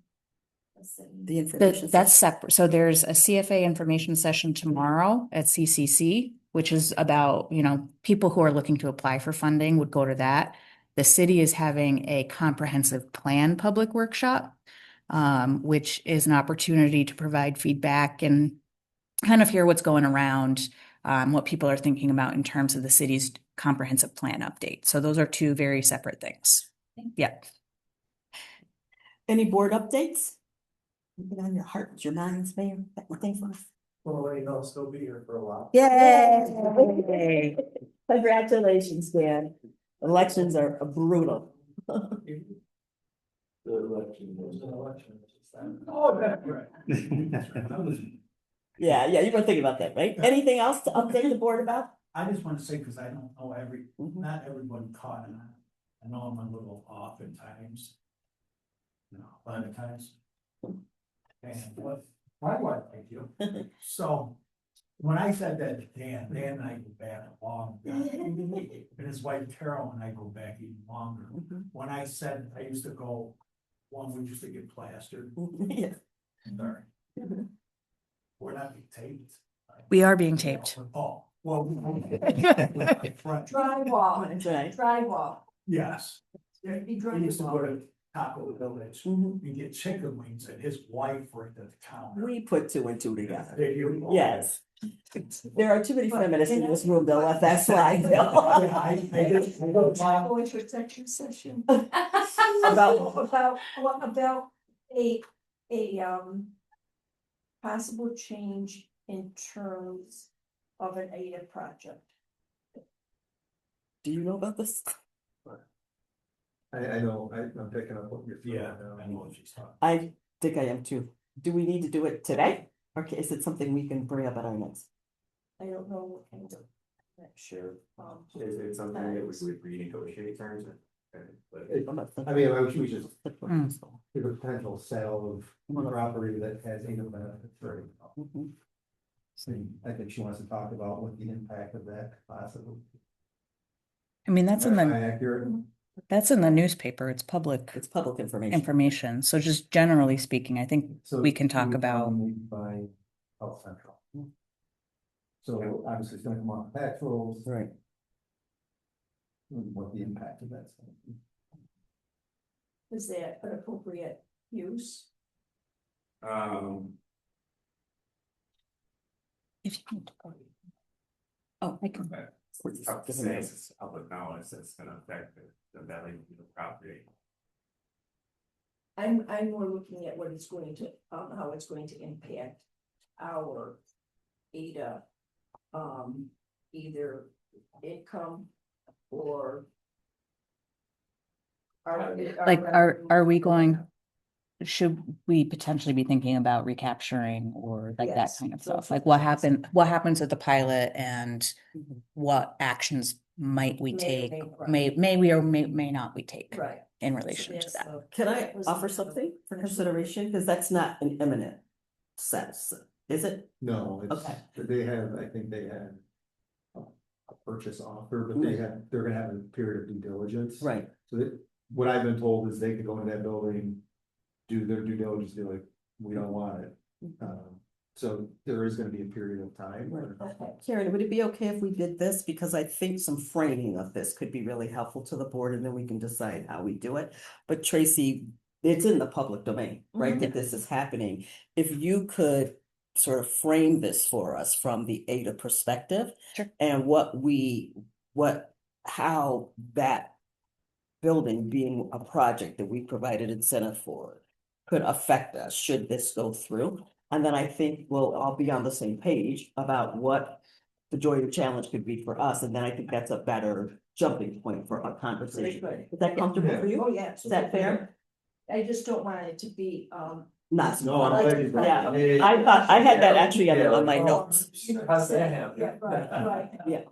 S2: The information.
S1: That's separate. So there's a CFA information session tomorrow at CCC, which is about, you know, people who are looking to apply for funding would go to that. The city is having a comprehensive plan public workshop, which is an opportunity to provide feedback and kind of hear what's going around, what people are thinking about in terms of the city's comprehensive plan update. So those are two very separate things. Yeah.
S2: Any board updates? Anything on your heart, your minds, Mayor? Anything for us?
S3: Well, you know, I'll still be here for a while.
S2: Yay! Congratulations, Dan. Elections are brutal.
S3: The election was an election. Oh, that's right.
S2: Yeah, you were thinking about that, right? Anything else to update the board about?
S3: I just want to say, because I don't know
S2: Mhm.
S3: not everyone caught it. I know I'm a little off at times. You know, a lot of times. And my wife, thank you. So, when I said that to Dan and I go back a long time. And his wife Carol and I go back even longer. When I said I used to go, we used to get plastered.
S2: Yeah.
S3: Sorry. We're not being taped.
S1: We are being taped.
S3: Oh, well. Front.
S9: Drywall,
S2: That's right.
S9: drywall.
S3: Yes. Yeah,
S9: Be
S3: he used to go
S9: drywall.
S3: to Taco Village
S2: Mhm.
S3: and get chicken wings and his wife worked at the counter.
S2: We put two and two together.
S3: Did you?
S2: Yes. There are too many feminists in this room, they'll let that slide.
S3: Yeah, I just.
S9: Go into executive session.
S2: About-
S9: What about a possible change in terms of an ADA project?
S2: Do you know about this?
S6: I know, I'm picking up what you're.
S3: Yeah, I know what she's talking.
S2: I think I am too. Do we need to do it today? Or is it something we can bring up at our next?
S9: I don't know what kind of, not sure.
S5: Is it something that we would renegotiate terms?
S6: I mean, I was just,
S1: Mm.
S6: there's a potential sale of property that has income benefits for.
S2: Mhm.
S6: I think she wants to talk about what the impact of that possibly.
S1: I mean, that's
S6: Am I accurate?
S1: that's in the newspaper. It's public
S2: It's public information.
S1: information. So just generally speaking, I think
S6: So
S1: we can talk
S6: would
S1: about.
S6: probably By Health Central. So obviously it's gonna come off tax rolls.
S2: Right.
S6: And what the impact of that's gonna be.
S9: Is that an appropriate use?
S1: If you need to go. Oh, I can.
S5: It's tough to say, it's public knowledge that's gonna affect the value of the property.
S9: I'm more looking at what it's going to, how it's going to impact our ADA, either income or.
S1: Like, are we going, should we potentially be thinking about recapturing or like that
S9: Yes.
S1: kind of
S9: So
S1: stuff?
S9: for-
S1: Like what happens with the pilot and what actions might we take? May we or may not we take
S9: Right.
S1: in relation to that?
S2: Can I offer something for consideration? Because that's not an imminent sense, is it?
S6: No, it's,
S2: Okay.
S6: I think they had. A purchase offer, but they're gonna have a period of due diligence.
S2: Right.
S6: So what I've been told is they could go into that building. do their due diligence, be like, we don't want it. So there is gonna be a period of time where.
S2: Karen, would it be okay if we did this? Because I think some framing of this could be really helpful to the board and then we can decide how we do it. But Tracy, it's in the public domain, right, that this is happening. If you could sort of frame this for us from the Ada perspective.
S1: Sure.
S2: And how that building being a project that we provided incentive for could affect us, should this go through. And then I think we'll all be on the same page about what the joy or challenge could be for us, and then I think that's a better jumping point for our conversation. Is that comfortable for you?
S9: Oh, yeah.
S2: Is that fair?
S9: I just don't want it to be,
S2: Not.
S6: No, I'm glad you brought
S2: Yeah,
S6: it
S2: I thought, I had that actually on my notes.
S3: How's that happen?
S9: Yeah, right.
S2: Yeah.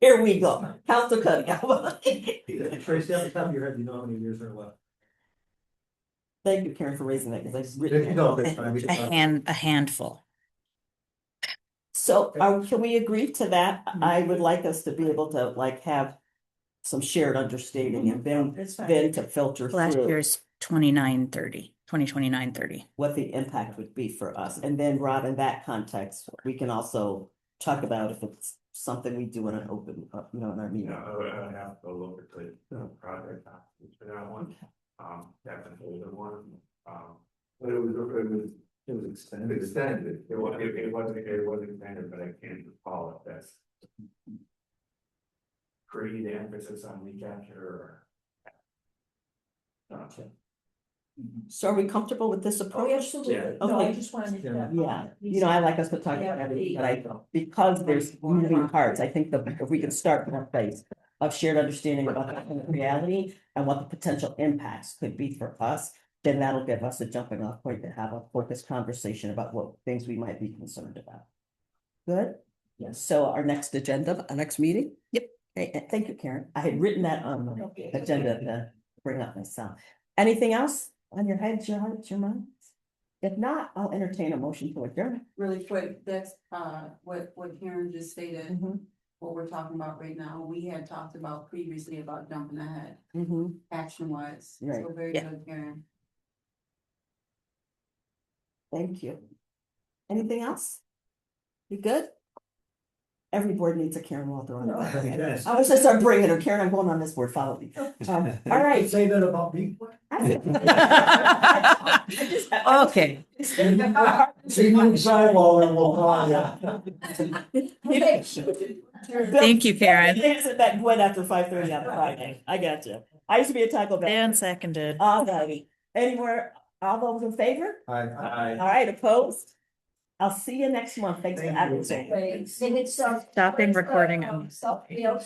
S2: Here we go. Council Cunningham.
S6: Tracy, off the top of your head, do you know how many years are left?
S2: Thank you, Karen, for raising that, because I've
S6: If
S2: written.
S6: you don't, it's fine. We can
S1: A
S6: talk.
S1: a handful.
S2: So, can we agree to that? I would like us to be able to like have some shared understanding and
S9: It's fine.
S2: then to filter
S1: Last
S2: through
S1: year's 2029-30.
S2: what the impact would be for us. And then, Rob, in that context, we can also talk about if it's something we do in an open, in our meeting.
S5: I would have to look at the project, for that one, definitely the one, but it was extended, it wasn't extended, but I can't recall if that's creating the emphasis on recapture or.
S2: Gotcha. So are we comfortable with this
S9: Oh,
S2: approach?
S9: absolutely.
S5: Yeah.
S9: No, I
S2: Okay.
S9: just wanted to.
S2: Yeah, I like us to talk about everything, but because there's moving parts, I think that if we can start from a place of shared understanding about the reality and what the potential impacts could be for us, then that'll give us a jumping off point to have a focused conversation about what things we might be concerned about. Good? Yes. So our next agenda, our next meeting? Yep. Okay, thank you, Karen. I had written that on the agenda to bring up myself. Anything else on your head, your heart, your mind? If not, I'll entertain a motion to adjourn.
S4: Really quick, that's, what Karen just stated,
S2: Mhm,
S4: what we're talking about right now, we had talked about previously about jumping ahead,
S2: mhm.
S4: action wise.
S2: Right.
S4: So very
S1: Yeah.
S4: good, Karen.
S2: Thank you. Anything else? You good? Every board needs a Karen Walter on it.
S6: Yes.
S2: I was just start bringing her. Karen, I'm going on this board, follow me. All right.
S6: Say that about me.
S1: Okay.
S6: See you inside while we'll call
S1: Thank you, Karen.
S2: Things that went after 5:30 on Friday. I got you. I used to be a Taco Bell.
S1: Dan seconded.
S2: All righty. Anywhere, all those in favor?
S6: Hi.
S2: All right, opposed? I'll see you next month. Thanks for
S6: Thank you.
S2: advocating.
S9: Wait, and it's,
S1: Stopping recording.
S9: you know,